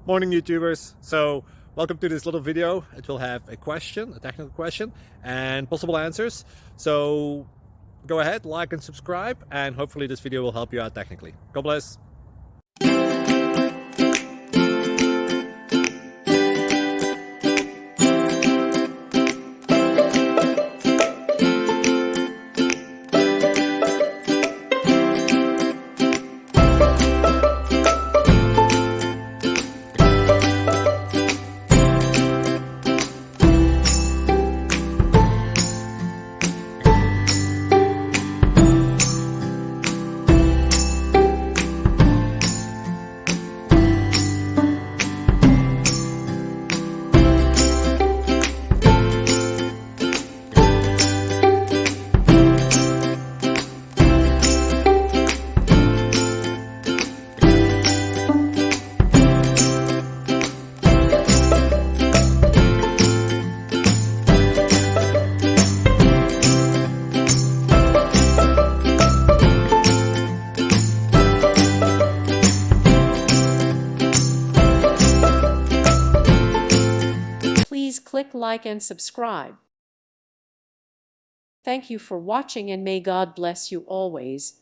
Morning, YouTubers. So welcome to this little video. It will have a question, a technical question, and possible answers. So go ahead, like and subscribe, and hopefully this video will help you out technically. God bless. Please click like and subscribe. Thank you for watching and may God bless you always.